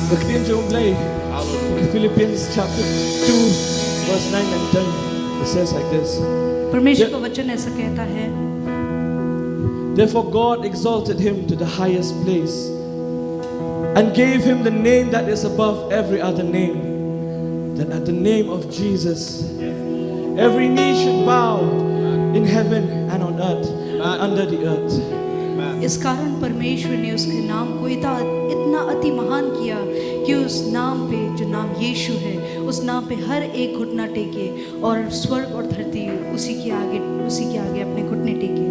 Gefilm jo blij. Philippians chapter 2 verse 9 and 10. It says like this. परमेश्वर का वचन ऐसा कहता है, Therefore God exalted him to the highest place and gave him the name that is above every other name, that at the name of Jesus every knee should bow in heaven and on earth and under the earth. इस कारण परमेश्वर ने उसके नाम को इतना अति महान किया कि उस नाम पे, जो नाम यीशु है, उस नाम पे हर एक घुटना टेके और स्वर्ग और धरती उसी के आगे अपने घुटने टेके।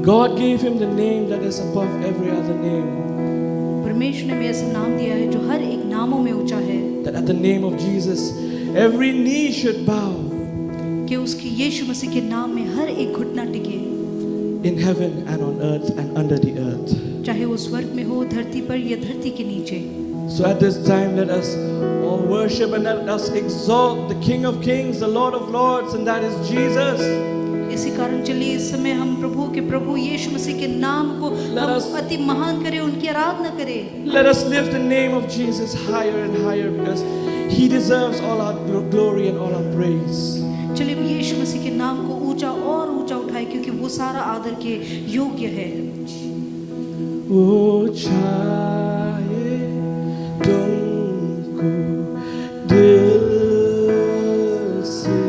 God gave him the name that is above every other name, परमेश्वर ने हमें ऐसा नाम दिया है जो हर एक नामों में ऊंचा है, that at the name of Jesus every knee should bow कि उसके यीशु मसीह के नाम में हर एक घुटना टिके, in heaven and on earth and under the earth. चाहे वो स्वर्ग में हो, धरती पर या धरती के नीचे। So at this time let us all worship and let us exalt the King of Kings, the Lord of Lords, and that is Jesus. इसी कारण चलिए इस समय हम प्रभु के प्रभु यीशु मसीह के नाम को हम अति महान करें, उनकी आराधना करें। Let us lift the name of Jesus higher and higher because He deserves all our glory and all our praise. चलिए यीशु मसीह के नाम को ऊंचा और ऊंचा उठाए क्योंकि वो सारा आदर के योग्य है। चाहे तुमको दिल से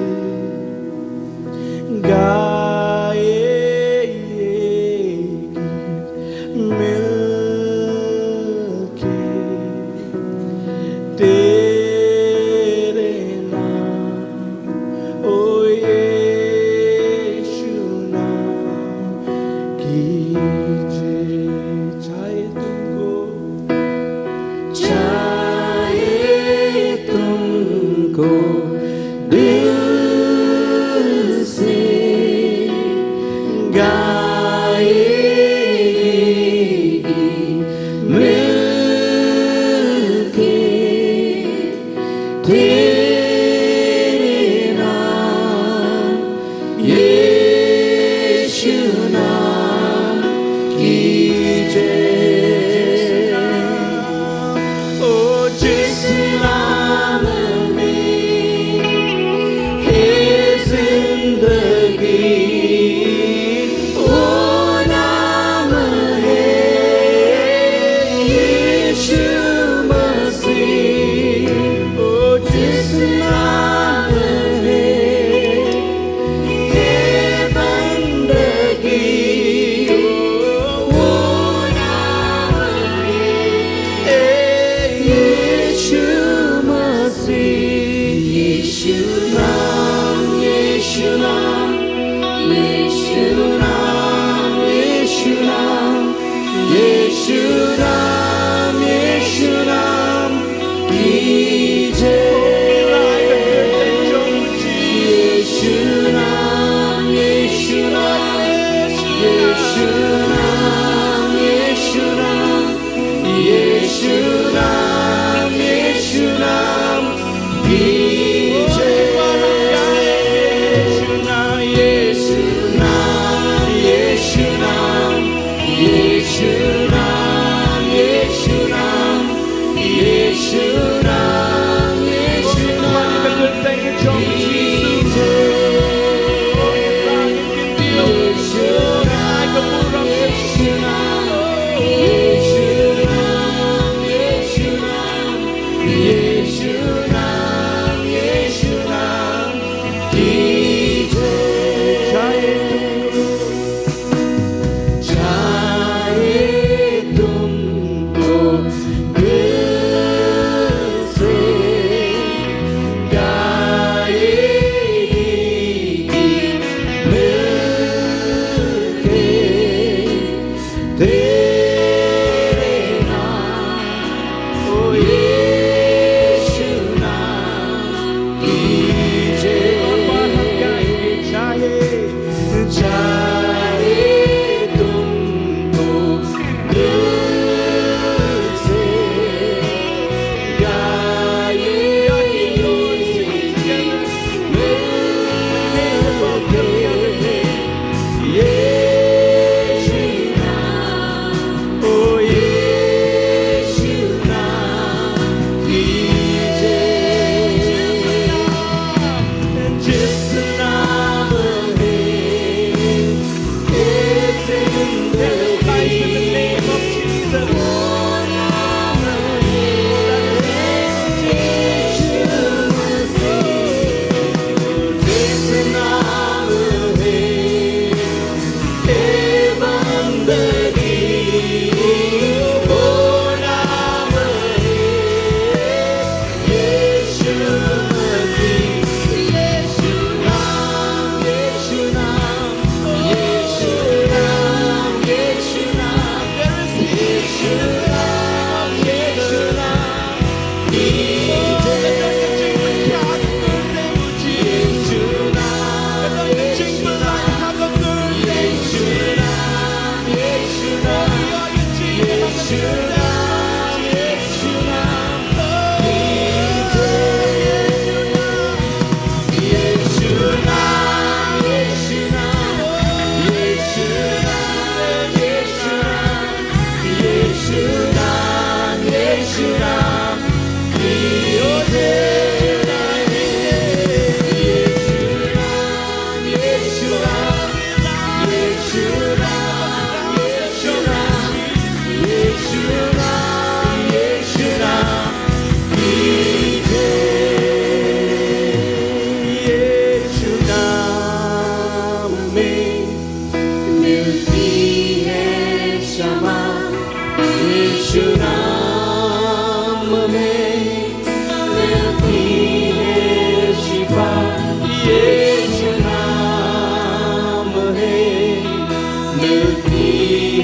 मिलती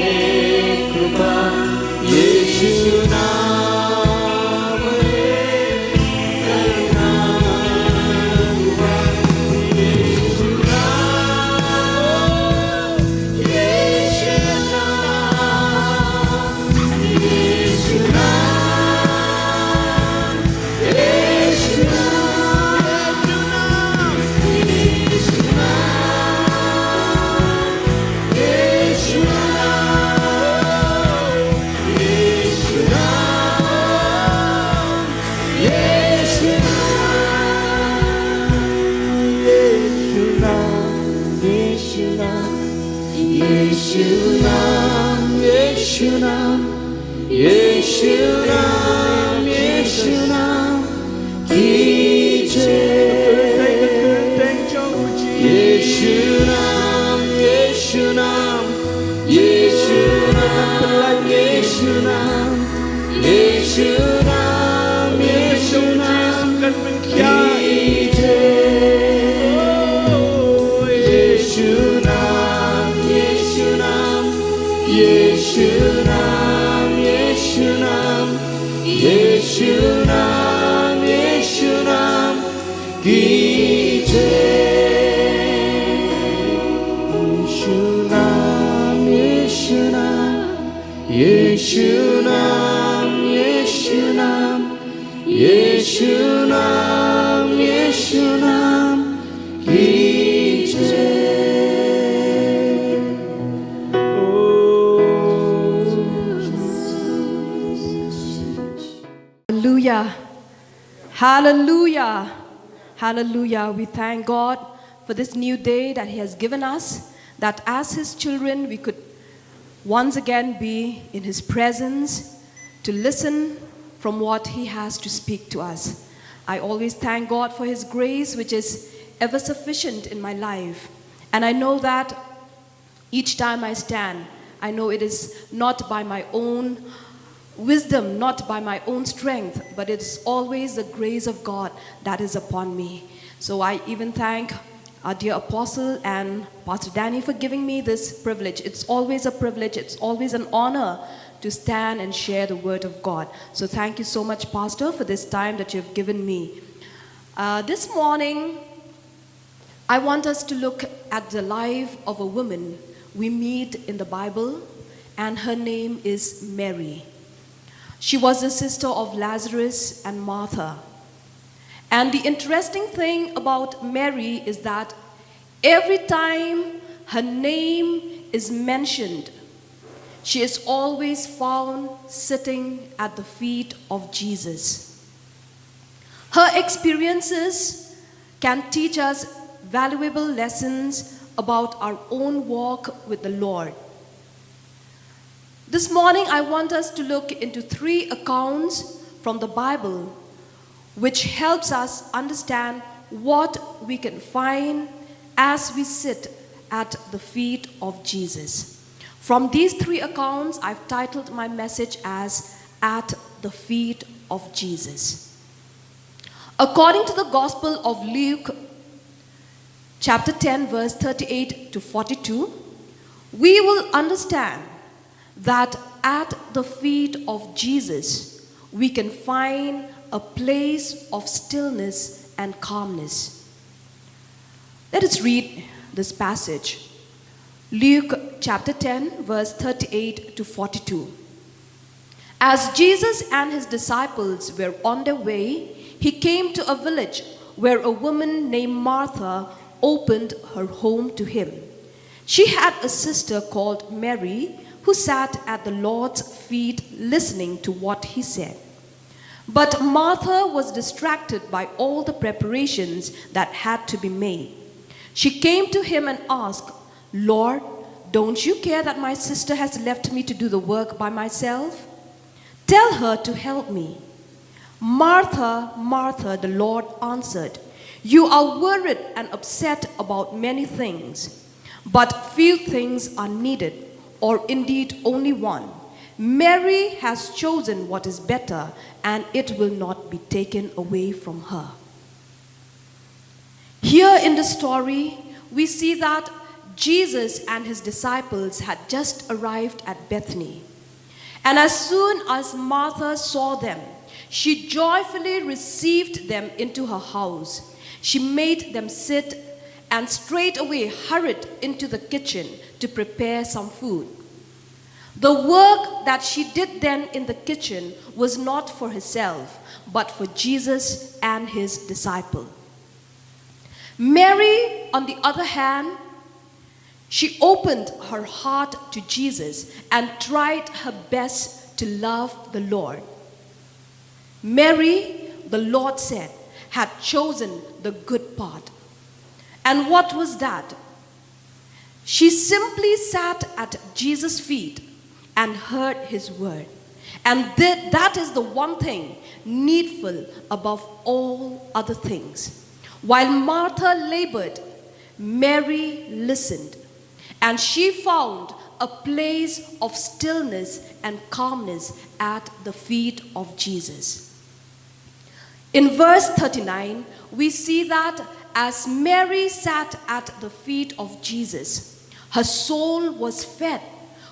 है कृपा यीशु नाम है करना हुआ यीशु नाम यीशु नाम यीशु नाम यीशु नाम की जय यीशु नाम यीशु नाम यीशु नाम यीशु नाम यीशु नाम यीशु नाम की जय यीशु नाम यीशु नाम यीशु नाम यीशु नाम यीशु नाम यीशु नाम की जय यीशु नाम यीशु नाम यीशु नाम यीशु नाम यीशु नाम यीशु नाम की जय Hallelujah. Hallelujah. Hallelujah. We thank God for this new day that He has given us, that as His children we could once again be in His presence to listen from what He has to speak to us. I always thank God for His grace, which is ever sufficient in my life. And I know that each time I stand, I know it is not by my own wisdom, not by my own strength, but it's always the grace of God that is upon me. So I even thank our dear apostle and Pastor Danny for giving me this privilege. It's always a privilege, it's always an honor to stand and share the word of God. So thank you so much, Pastor, for this time that you've given me. This morning, I want us to look at the life of a woman we meet in the Bible, and her name is Mary. She was the sister of Lazarus and Martha. And the interesting thing about Mary is that every time her name is mentioned, she is always found sitting at the feet of Jesus. Her experiences can teach us valuable lessons about our own walk with the Lord. This morning, I want us to look into 3 accounts from the Bible which helps us understand what we can find as we sit at the feet of Jesus. From these 3 accounts, I've titled my message as At the Feet of Jesus. According to the Gospel of Luke, chapter 10, verse 38 to 42, we will understand that at the feet of Jesus, we can find a place of stillness and calmness. Let us read this passage. Luke chapter 10, verse 38 to 42. As Jesus and his disciples were on their way, he came to a village where a woman named Martha opened her home to him. She had a sister called Mary, who sat at the Lord's feet listening to what he said. But Martha was distracted by all the preparations that had to be made. She came to him and asked, "Lord, don't you care that my sister has left me to do the work by myself? Tell her to help me." "Martha, Martha," the Lord answered, "you are worried and upset about many things, but few things are needed, or indeed only one. Mary has chosen what is better, and it will not be taken away from her." Here in the story, we see that Jesus and his disciples had just arrived at Bethany. And as soon as Martha saw them, she joyfully received them into her house. She made them sit and straightway hurried into the kitchen to prepare some food. The work that she did then in the kitchen was not for herself, but for Jesus and his disciple. Mary, on the other hand, she opened her heart to Jesus and tried her best to love the Lord. Mary, the Lord said, had chosen the good part. And what was that? She simply sat at Jesus' feet and heard his word. And that is the one thing needful above all other things. While Martha labored, Mary listened, and she found a place of stillness and calmness at the feet of Jesus. In verse 39, we see that as Mary sat at the feet of Jesus, her soul was fed,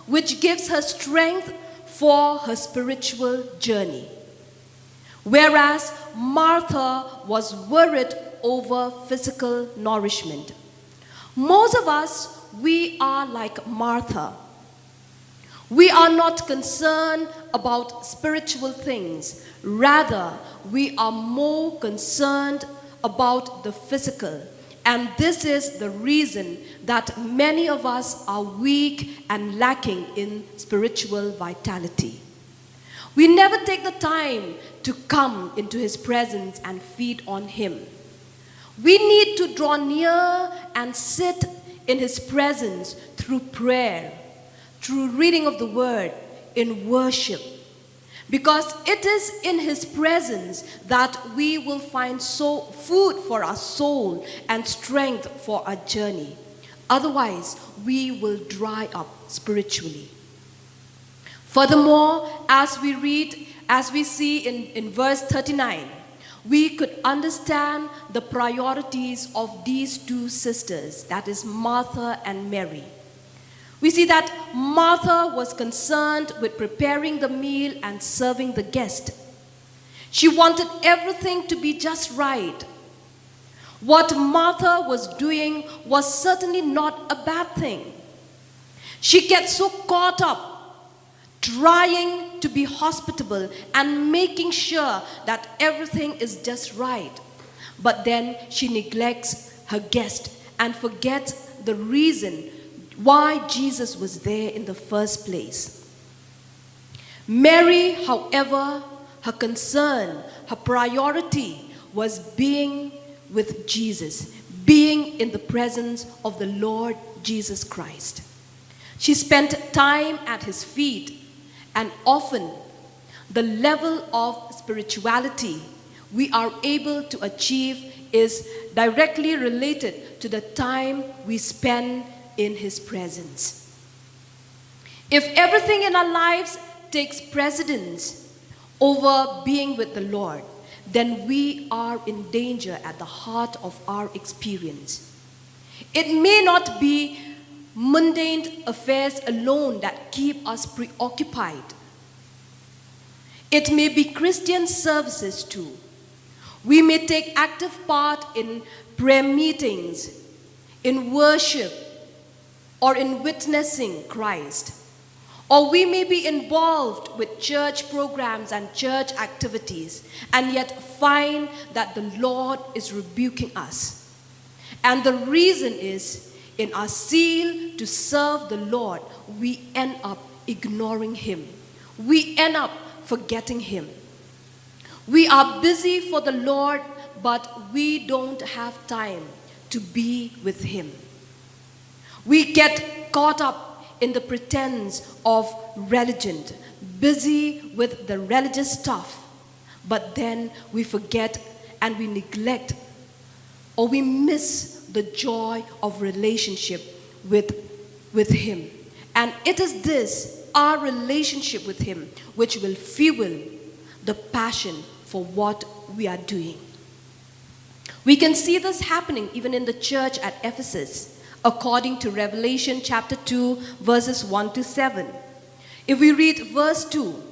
which gives her strength for her spiritual journey. Whereas Martha was worried over physical nourishment. Most of us, we are like Martha. We are not concerned about spiritual things. Rather, we are more concerned about the physical. And this is the reason that many of us are weak and lacking in spiritual vitality. We never take the time to come into his presence and feed on him. We need to draw near and sit in his presence through prayer, through reading of the word, in worship. Because it is in his presence that we will find food for our soul and strength for our journey. Otherwise, we will dry up spiritually. Furthermore, as we see in verse 39, we could understand the priorities of these two sisters, that is Martha and Mary. We see that Martha was concerned with preparing the meal and serving the guest. She wanted everything to be just right. What Martha was doing was certainly not a bad thing. She gets so caught up trying to be hospitable and making sure that everything is just right. But then she neglects her guest and forgets the reason why Jesus was there in the first place. Mary, however, her concern, her priority was being with Jesus, being in the presence of the Lord Jesus Christ. She spent time at his feet, and often the level of spirituality we are able to achieve is directly related to the time we spend in his presence. If everything in our lives takes precedence over being with the Lord, then we are in danger at the heart of our experience. It may not be mundane affairs alone that keep us preoccupied. It may be Christian services too. We may take active part in prayer meetings, in worship, or in witnessing Christ. Or we may be involved with church programs and church activities and yet find that the Lord is rebuking us. And the reason is, in our zeal to serve the Lord, we end up ignoring him. We end up forgetting him. We are busy for the Lord, but we don't have time to be with him. We get caught up in the pretense of religion, busy with the religious stuff, but then we forget and we neglect or we miss the joy of relationship with him. And it is this, our relationship with him, which will fuel the passion for what we are doing. We can see this happening even in the church at Ephesus. according to Revelation chapter 2, verses 1 to 7. If we read verse 2,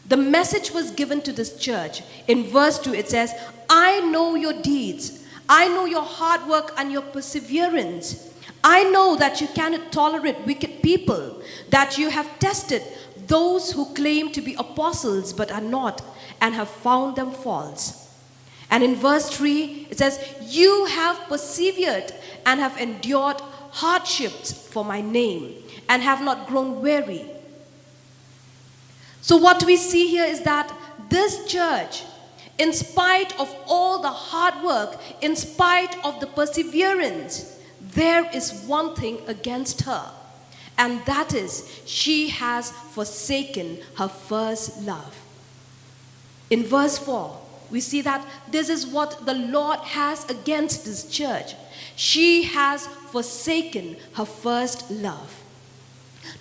the message was given to this church. In verse 2 it says, I know your deeds. I know your hard work and your perseverance. I know that you cannot tolerate wicked people, that you have tested those who claim to be apostles but are not, and have found them false. And in verse 3 it says, you have persevered and have endured hardships for my name, and have not grown weary. So what we see here is that this church, in spite of all the hard work, in spite of the perseverance, there is one thing against her, and that is she has forsaken her first love. In verse 4, we see that this is what the Lord has against this church. She has forsaken her first love.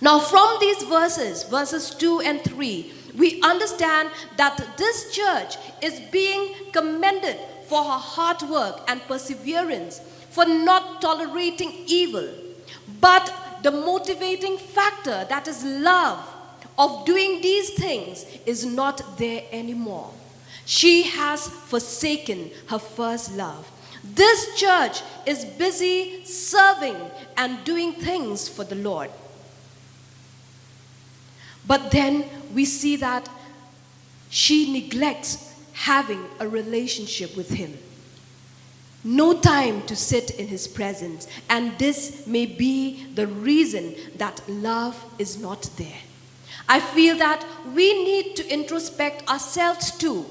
Now from these verses 2 and 3, we understand that this church is being commended for her hard work and perseverance, for not tolerating evil. But the motivating factor, that is love, of doing these things is not there anymore. She has forsaken her first love. This church is busy serving and doing things for the Lord. But then we see that she neglects having a relationship with Him. No time to sit in His presence. And this may be the reason that love is not there. I feel that we need to introspect ourselves too.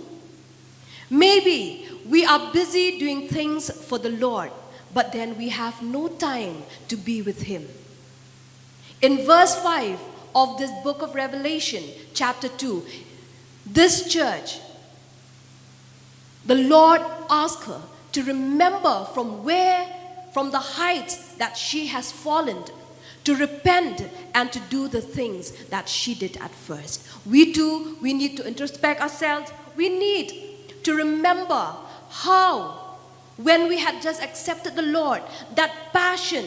Maybe we are busy doing things for the Lord, but then we have no time to be with Him. In verse 5 of this book of Revelation, chapter 2, this church, the Lord asked her to remember from the heights that she has fallen, to repent and to do the things that she did at first. We too, we need to introspect ourselves. We need to remember how, when we had just accepted the Lord, that passion,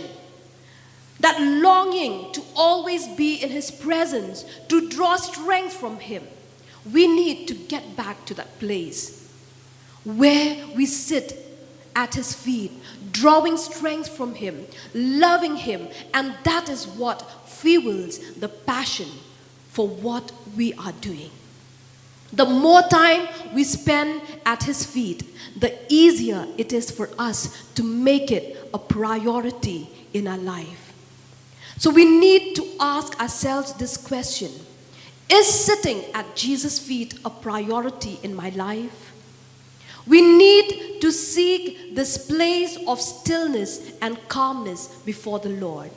that longing to always be in His presence, to draw strength from Him, we need to get back to that place where we sit at His feet, drawing strength from Him, loving Him, and that is what fuels the passion for what we are doing. The more time we spend at His feet, the easier it is for us to make it a priority in our life. So we need to ask ourselves this question: is sitting at Jesus' feet a priority in my life? We need to seek this place of stillness and calmness before the Lord.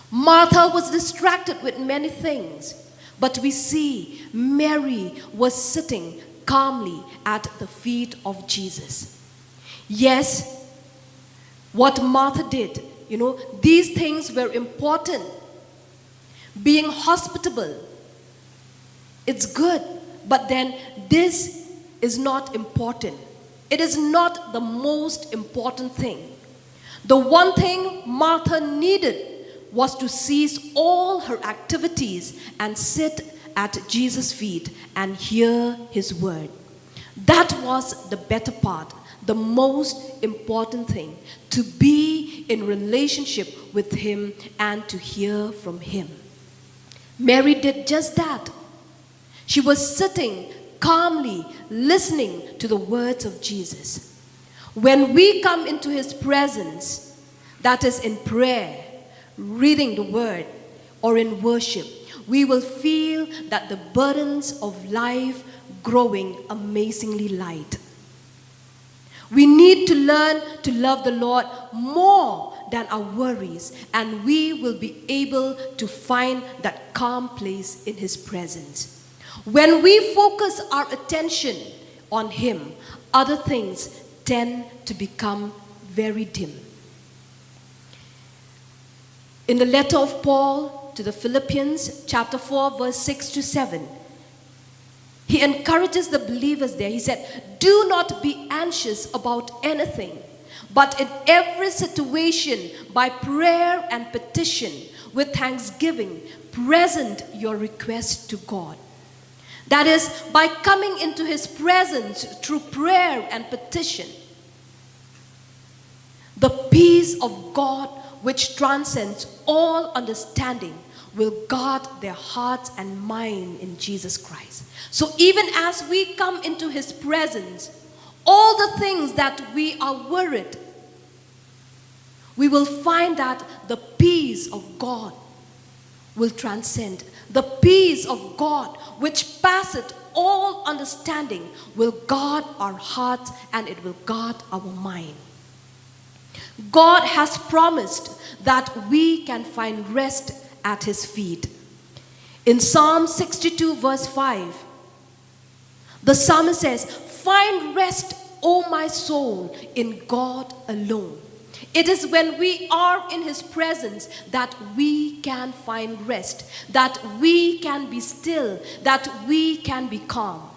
Martha was distracted with many things, but we see Mary was sitting calmly at the feet of Jesus. Yes, what Martha did, these things were important. Being hospitable, it's good, but then this is not important. It is not the most important thing. The one thing Martha needed was to cease all her activities and sit at Jesus' feet and hear His word. That was the better part, the most important thing, to be in relationship with Him and to hear from Him. Mary did just that. She was sitting calmly, listening to the words of Jesus. When we come into His presence, that is in prayer, reading the word, or in worship, we will feel that the burdens of life growing amazingly light. We need to learn to love the Lord more than our worries, and we will be able to find that calm place in His presence. When we focus our attention on Him, other things tend to become very dim. In the letter of Paul to the Philippians, chapter 4, verse 6 to 7, he encourages the believers there. He said, "Do not be anxious about anything, but in every situation, by prayer and petition, with thanksgiving, present your request to God. That is, by coming into His presence through prayer and petition. The peace of God, which transcends all understanding, will guard their hearts and mind in Jesus Christ. So even as we come into His presence, all the things that we are worried, we will find that the peace of God will transcend. The peace of God, which passeth all understanding, will guard our hearts and it will guard our mind. God has promised that we can find rest at His feet. In Psalm 62 verse 5, the psalmist says, "Find rest, O my soul, in God alone." It is when we are in His presence that we can find rest, that we can be still, that we can be calm.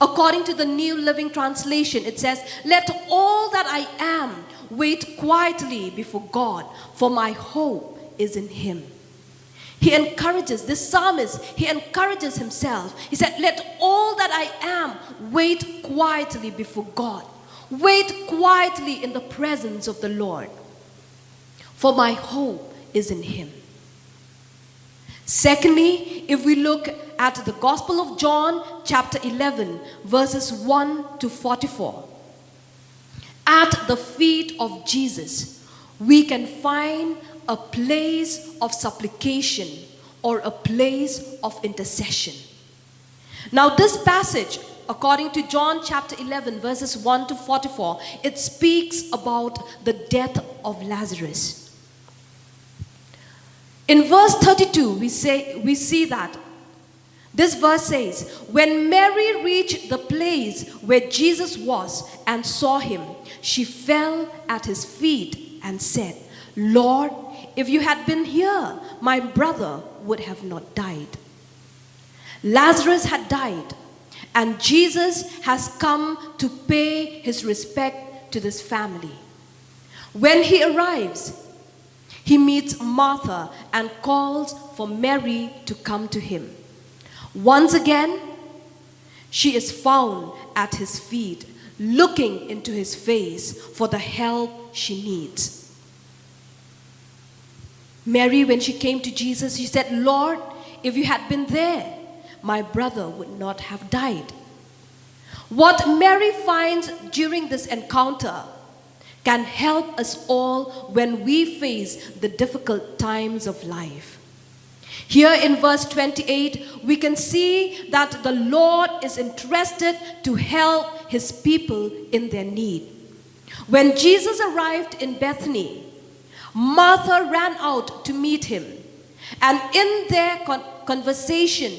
According to the New Living Translation, it says, "Let all that I am wait quietly before God, for my hope is in Him." He encourages, this psalmist, he encourages himself. He said, "Let all that I am wait quietly before God. Wait quietly in the presence of the Lord, for my hope is in Him." Secondly, if we look at the Gospel of John, chapter 11, verses 1 to 44. At the feet of Jesus, we can find a place of supplication or a place of intercession. Now this passage, according to John chapter 11 verses 1 to 44, it speaks about the death of Lazarus. In verse 32, we see that this verse says, "When Mary reached the place where Jesus was and saw Him, she fell at His feet and said, 'Lord, if you had been here, my brother would have not died.'" Lazarus had died, and Jesus has come to pay His respect to this family. When He arrives, He meets Martha and calls for Mary to come to Him. Once again, she is found at His feet, looking into His face for the help she needs. Mary, when she came to Jesus, she said, "Lord, if you had been there, my brother would not have died." What Mary finds during this encounter can help us all when we face the difficult times of life. Here in verse 28, we can see that the Lord is interested to help His people in their need. When Jesus arrived in Bethany, Martha ran out to meet Him, and in their conversation,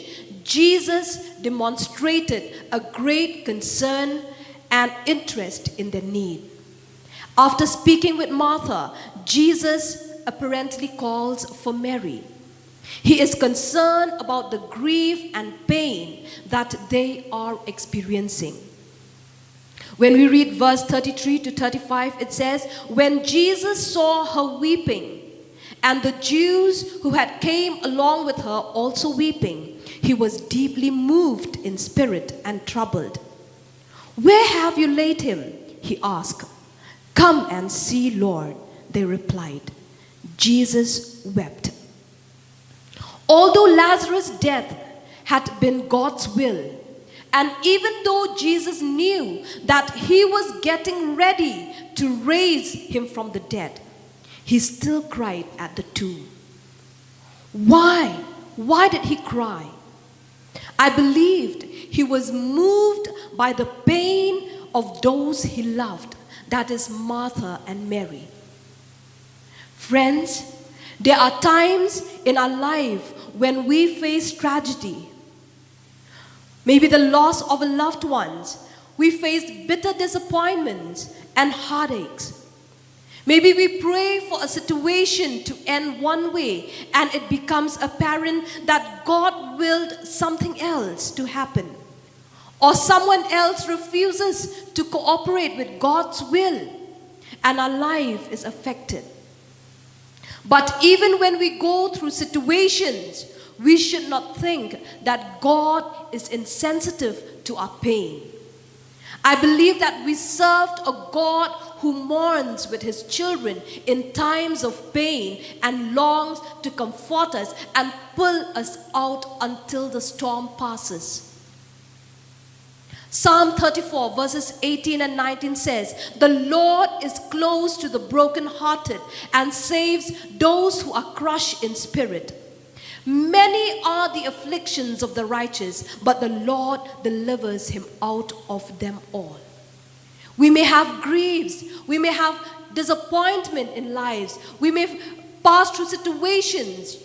Jesus demonstrated a great concern and interest in their need. After speaking with Martha, Jesus apparently calls for Mary. He is concerned about the grief and pain that they are experiencing. When we read verse 33 to 35, it says, "When Jesus saw her weeping, and the Jews who had came along with her also weeping, He was deeply moved in spirit and troubled. 'Where have you laid him?' He asked. 'Come and see, Lord,' they replied. Jesus wept." Although Lazarus' death had been God's will, and even though Jesus knew that He was getting ready to raise him from the dead, He still cried at the tomb. Why? Why did He cry? I believed He was moved by the pain of those He loved, that is Martha and Mary. Friends, there are times in our life when we face tragedy. Maybe the loss of a loved one. We face bitter disappointments and heartaches. Maybe we pray for a situation to end one way and it becomes apparent that God willed something else to happen. Or someone else refuses to cooperate with God's will. and our life is affected. But even when we go through situations, we should not think that God is insensitive to our pain. I believe that we served a God who mourns with his children in times of pain and longs to comfort us and pull us out until the storm passes. Psalm 34 verses 18 and 19 says, "The Lord is close to the brokenhearted and saves those who are crushed in spirit. Many are the afflictions of the righteous, but the Lord delivers him out of them all." We may have griefs, we may have disappointment in lives, we may pass through situations,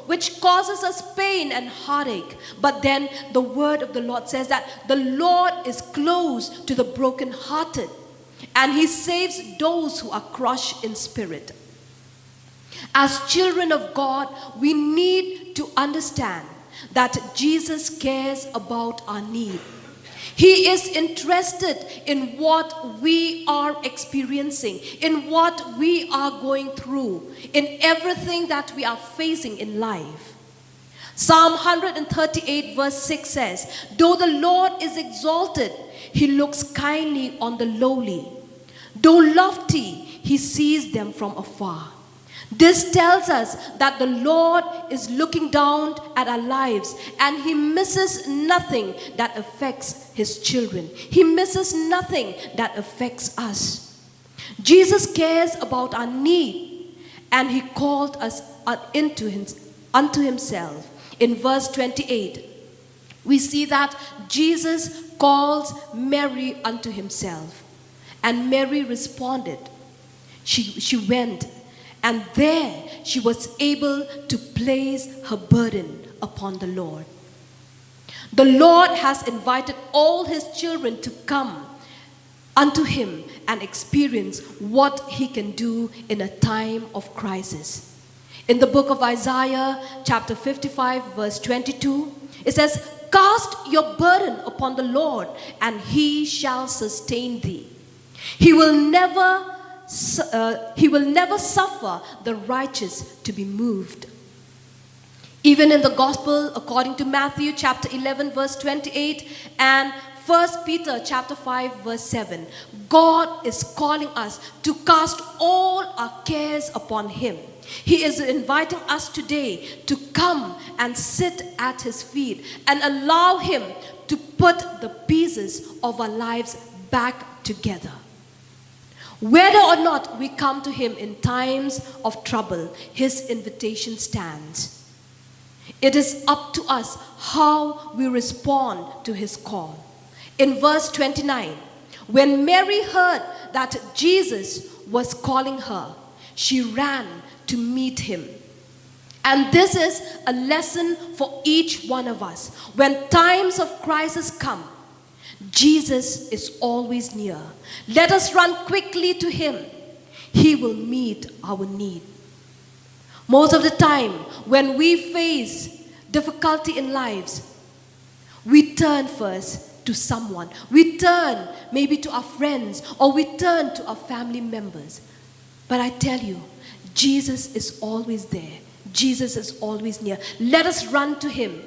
which causes us pain and heartache. But then the word of the Lord says that the Lord is close to the brokenhearted and he saves those who are crushed in spirit. As children of God, we need to understand that Jesus cares about our need. He is interested in what we are experiencing, in what we are going through, in everything that we are facing in life. Psalm 138 verse 6 says, "Though the Lord is exalted, he looks kindly on the lowly. Though lofty, he sees them from afar." This tells us that the Lord is looking down at our lives and he misses nothing that affects his children. He misses nothing that affects us. Jesus cares about our need and he called us unto himself. In verse 28, we see that Jesus calls Mary unto himself, and Mary responded. She went, and there she was able to place her burden upon the Lord. The Lord has invited all his children to come unto him and experience what he can do in a time of crisis. In the book of Isaiah, chapter 55, verse 22, it says, "Cast your burden upon the Lord, and he shall sustain thee. He will never suffer the righteous to be moved." Even in the gospel, according to Matthew chapter 11, verse 28, and 1 Peter chapter 5, verse 7, God is calling us to cast all our cares upon him. He is inviting us today to come and sit at his feet and allow him to put the pieces of our lives back together. Whether or not we come to him in times of trouble, his invitation stands. It is up to us how we respond to his call. In verse 29, when Mary heard that Jesus was calling her, she ran to meet him. And this is a lesson for each one of us. When times of crisis come, Jesus is always near. Let us run quickly to him. He will meet our need. Most of the time, when we face difficulty in lives, we turn first to someone. We turn maybe to our friends, or we turn to our family members. But I tell you, Jesus is always there. Jesus is always near. Let us run to him.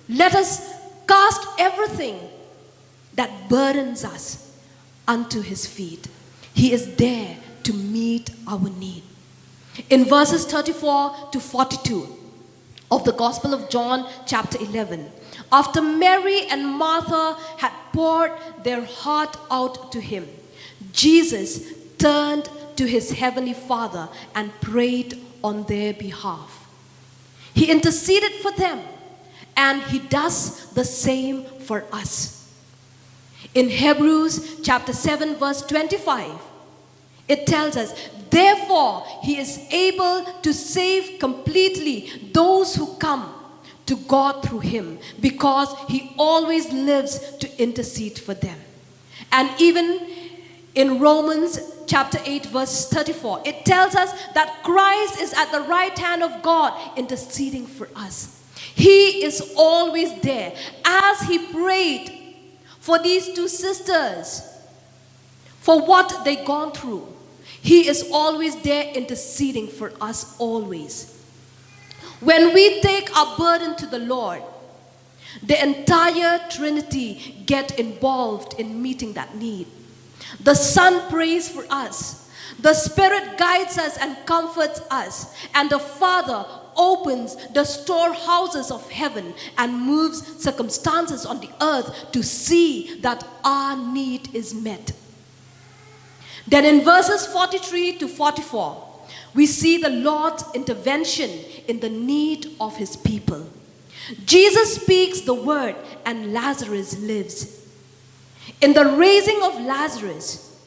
Let us cast everything that burdens us unto his feet. He is there to meet our need. In verses 34 to 42 of the Gospel of John chapter 11, after Mary and Martha had poured their heart out to him, Jesus turned to his heavenly Father and prayed on their behalf. He interceded for them, and he does the same for us. In Hebrews chapter 7 verse 25, it tells us, "Therefore he is able to save completely those who come to God through him, because he always lives to intercede for them." And even in Romans chapter 8 verse 34, it tells us that Christ is at the right hand of God interceding for us. He is always there. As he prayed for these two sisters, for what they gone through, He is always there interceding for us always. When we take our burden to the Lord, the entire Trinity get involved in meeting that need. The Son prays for us. The Spirit guides us and comforts us. And the Father opens the storehouses of heaven and moves circumstances on the earth to see that our need is met. Then in verses 43 to 44, we see the Lord's intervention in the need of his people. Jesus speaks the word and Lazarus lives. In the raising of Lazarus,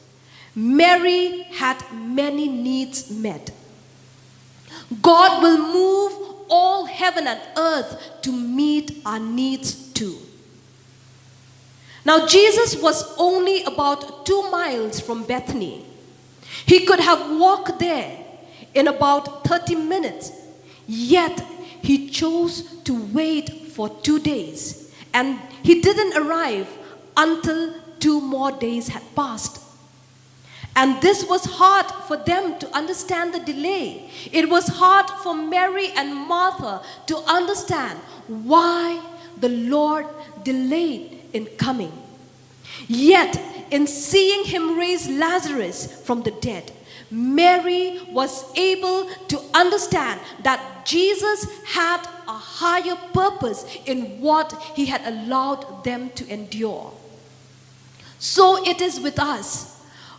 Mary had many needs met. God will move all heaven and earth to meet our needs too. Now, Jesus was only about 2 miles from Bethany. He could have walked there in about 30 minutes, yet he chose to wait for 2 days, and he didn't arrive until 2 more days had passed. And this was hard for them to understand the delay. It was hard for Mary and Martha to understand why the Lord delayed in coming. Yet, in seeing him raise Lazarus from the dead, Mary was able to understand that Jesus had a higher purpose in what he had allowed them to endure. So it is with us.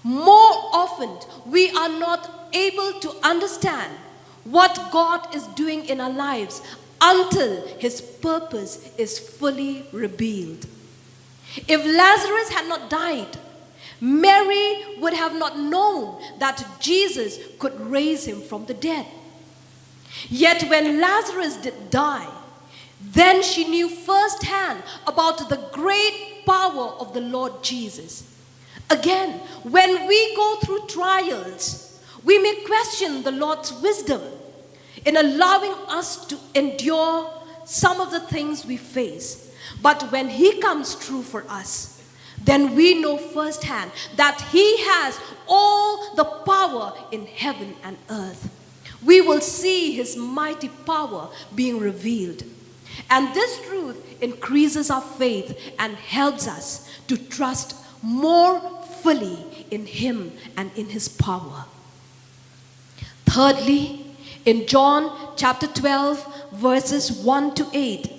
More often, we are not able to understand what God is doing in our lives until his purpose is fully revealed. If Lazarus had not died, Mary would have not known that Jesus could raise him from the dead. Yet when Lazarus did die, then she knew firsthand about the great power of the Lord Jesus. Again, when we go through trials, we may question the Lord's wisdom in allowing us to endure some of the things we face. But when he comes through for us, then we know firsthand that he has all the power in heaven and earth. We will see his mighty power being revealed. And this truth increases our faith and helps us to trust more fully in him and in his power. Thirdly, in John chapter 12, verses 1 to 8,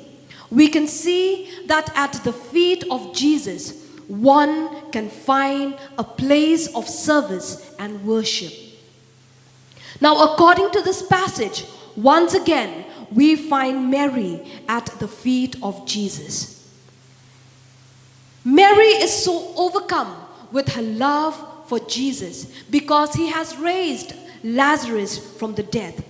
we can see that at the feet of Jesus, one can find a place of service and worship. Now, according to this passage, once again, we find Mary at the feet of Jesus. Mary is so overcome with her love for Jesus because he has raised Lazarus from the dead,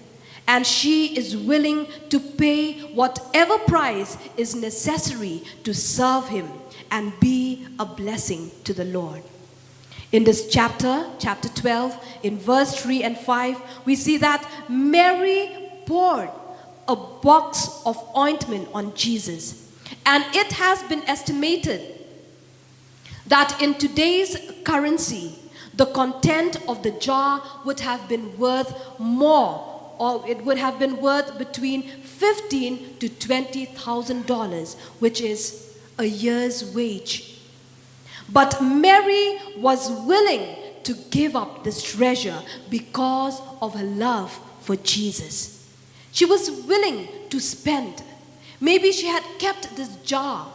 and she is willing to pay whatever price is necessary to serve him and be a blessing to the Lord. In this chapter 12, in verse 3 and 5, we see that Mary poured a box of ointment on Jesus, and it has been estimated that in today's currency, the content of the jar would have been worth more, or it would have been worth between $15,000 to $20,000, which is a year's wage. But Mary was willing to give up this treasure because of her love for Jesus. She was willing to spend. Maybe she had kept this jar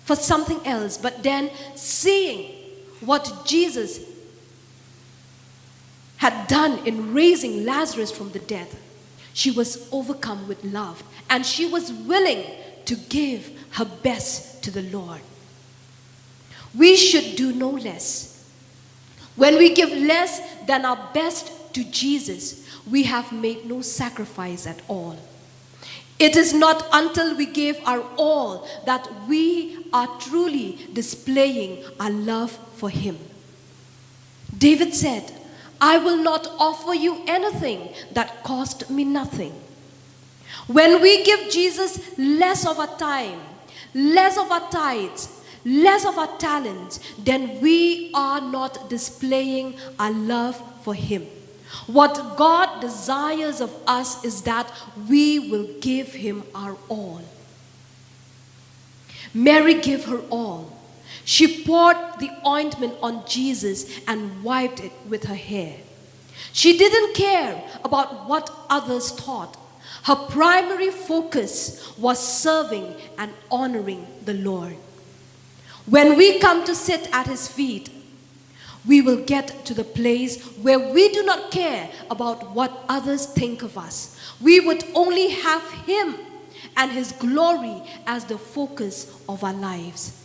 for something else, but then seeing what Jesus had done in raising Lazarus from the dead, she was overcome with love, and she was willing to give her best to the Lord. We should do no less. When we give less than our best to Jesus, we have made no sacrifice at all. It is not until we give our all that we are truly displaying our love for him. David said, "I will not offer you anything that cost me nothing." When we give Jesus less of our time, less of our tithes, less of our talents, then we are not displaying our love for Him. What God desires of us is that we will give Him our all. Mary gave her all. She poured the ointment on Jesus and wiped it with her hair. She didn't care about what others thought. Her primary focus was serving and honoring the Lord. When we come to sit at His feet, we will get to the place where we do not care about what others think of us. We would only have Him and His glory as the focus of our lives.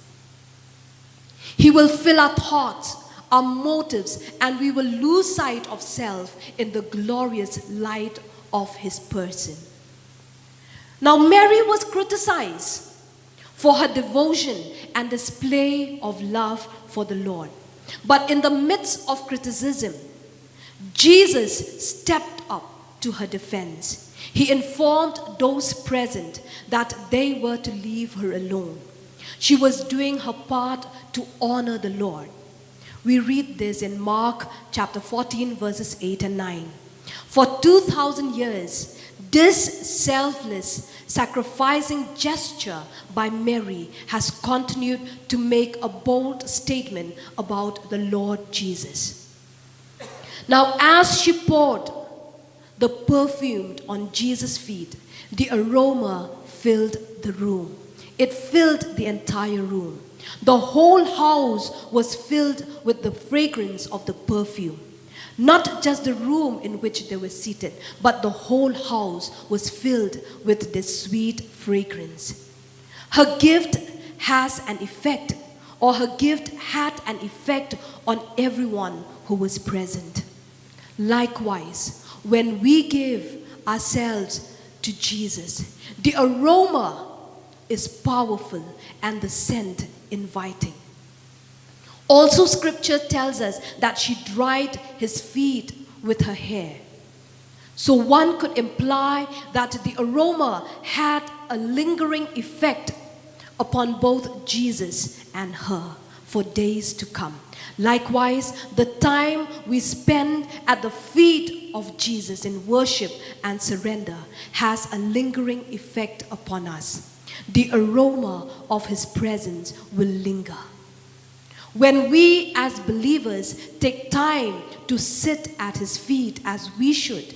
He will fill our thoughts, our motives, and we will lose sight of self in the glorious light of His person. Now, Mary was criticized for her devotion and display of love for the Lord. But in the midst of criticism, Jesus stepped up to her defense. He informed those present that they were to leave her alone. She was doing her part to honor the Lord. We read this in Mark chapter 14, verses 8 and 9. For 2,000 years, this selfless, sacrificing gesture by Mary has continued to make a bold statement about the Lord Jesus. Now, as she poured the perfume on Jesus' feet, the aroma filled the room. It filled the entire room. The whole house was filled with the fragrance of the perfume. Not just the room in which they were seated, but the whole house was filled with this sweet fragrance. Her gift has an effect, or her gift had an effect on everyone who was present. Likewise, when we give ourselves to Jesus, the aroma is powerful and the scent inviting. Also, scripture tells us that she dried his feet with her hair. So one could imply that the aroma had a lingering effect upon both Jesus and her for days to come. Likewise, the time we spend at the feet of Jesus in worship and surrender has a lingering effect upon us. The aroma of His presence will linger. When we as believers take time to sit at His feet as we should,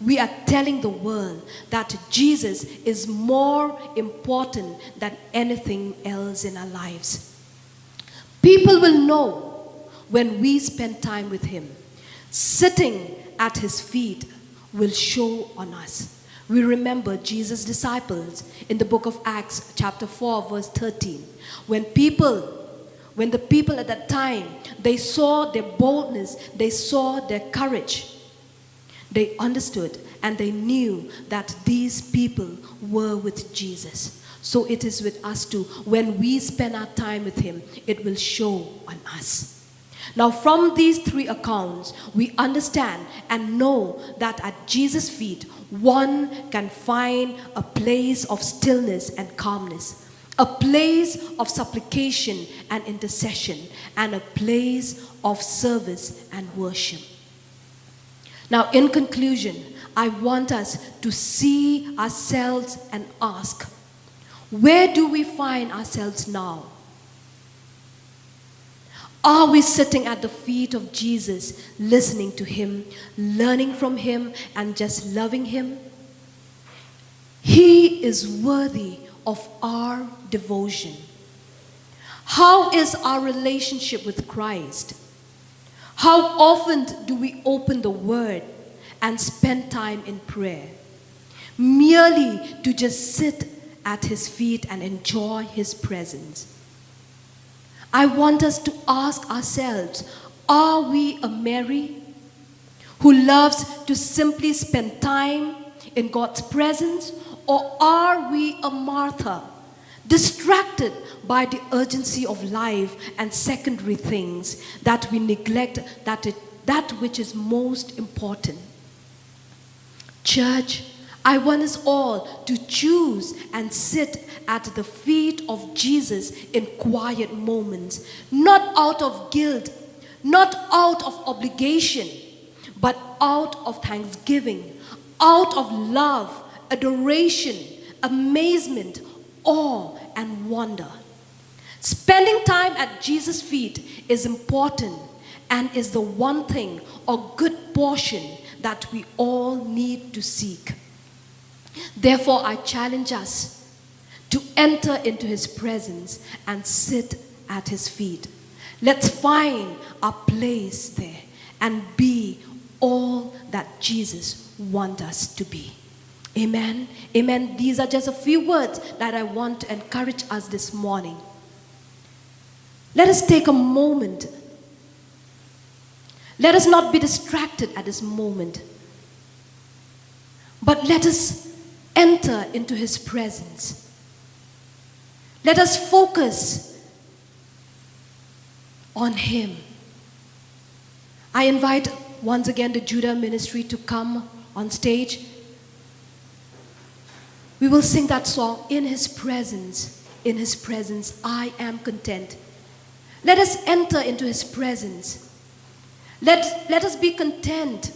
we are telling the world that Jesus is more important than anything else in our lives. People will know when we spend time with Him. Sitting at His feet will show on us. We remember Jesus' disciples in the book of Acts chapter 4 verse 13. When the people at that time, they saw their boldness, they saw their courage, they understood and they knew that these people were with Jesus. So it is with us too. When we spend our time with Him, it will show on us. Now, from these three accounts, we understand and know that at Jesus' feet, one can find a place of stillness and calmness, a place of supplication and intercession, and a place of service and worship. Now, in conclusion, I want us to see ourselves and ask, where do we find ourselves now? Are we sitting at the feet of Jesus, listening to Him, learning from Him, and just loving Him? He is worthy of our devotion. How is our relationship with Christ? How often do we open the Word and spend time in prayer, merely to just sit at His feet and enjoy His presence? I want us to ask ourselves, are we a Mary who loves to simply spend time in God's presence, or are we a Martha, distracted by the urgency of life and secondary things, that we neglect that which is most important? Church, I want us all to choose and sit at the feet of Jesus in quiet moments, not out of guilt, not out of obligation, but out of thanksgiving, out of love, adoration, amazement, awe, and wonder. Spending time at Jesus' feet is important and is the one thing or good portion that we all need to seek. Therefore, I challenge us to enter into His presence and sit at His feet. Let's find our place there and be all that Jesus wants us to be. Amen. Amen. These are just a few words that I want to encourage us this morning. Let us take a moment. Let us not be distracted at this moment, but let us enter into His presence. Let us focus on Him. I invite once again the Judah ministry to come on stage. We will sing that song, In His presence, I am content. Let us enter into His presence. Let us be content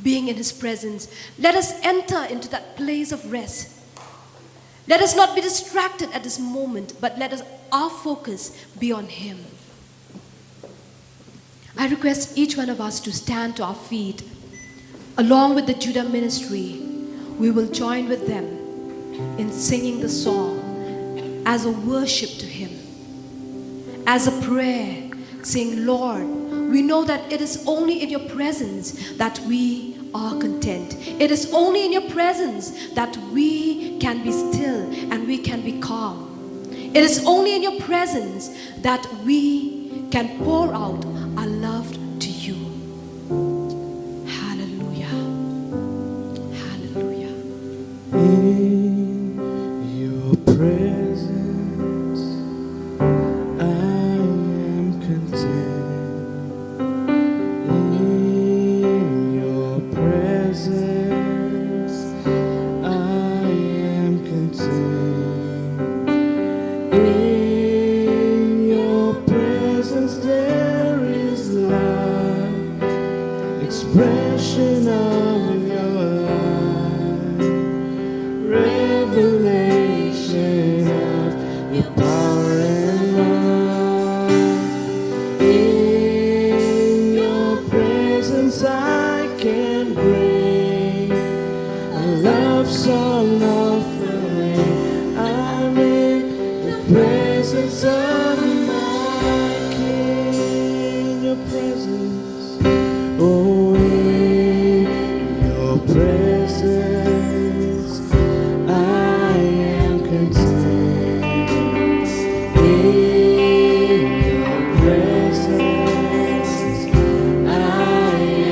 being in His presence. Let us enter into that place of rest. Let us not be distracted at this moment, but let our focus be on Him. I request each one of us to stand to our feet. Along with the Judah ministry, we will join with them in singing the song as a worship to Him, as a prayer, saying, Lord, we know that it is only in your presence that we are content. It is only in your presence that we can be still and we can be calm. It is only in your presence that we can pour out our love to you. Hallelujah. Hallelujah. In your presence, I am content. In your presence, I am content. In your presence, there is life, expression of your life, revelation of your power and love. In your presence I can bring a love song offering. I'm in the presence of my King. Your presence, oh, in your presence I am content. In your presence I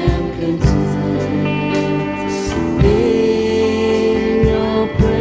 am content. In your presence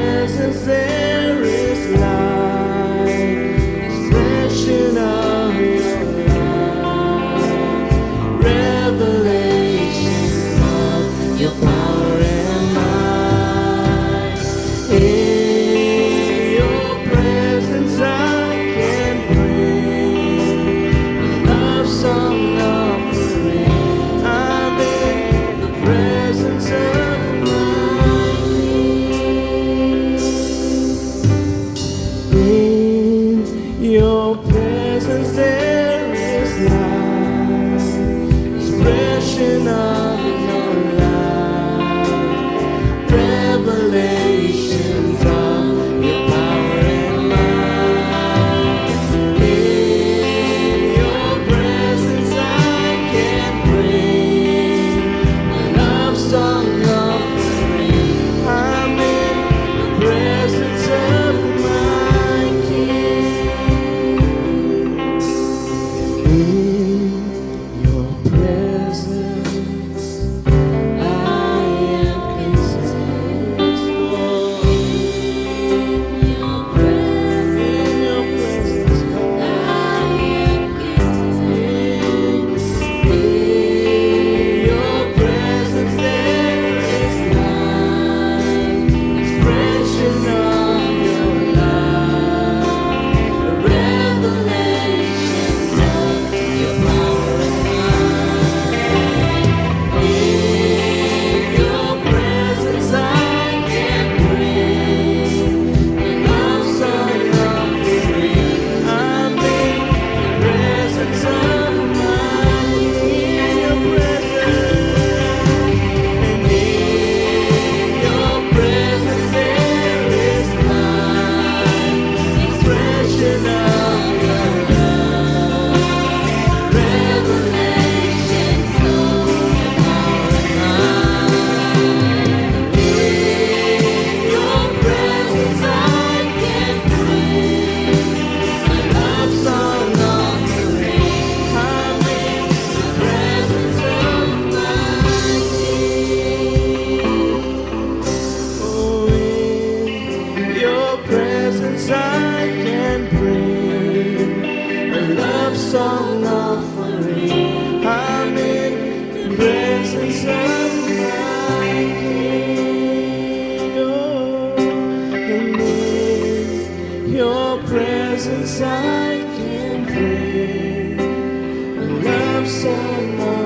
presence I can pray. A love so much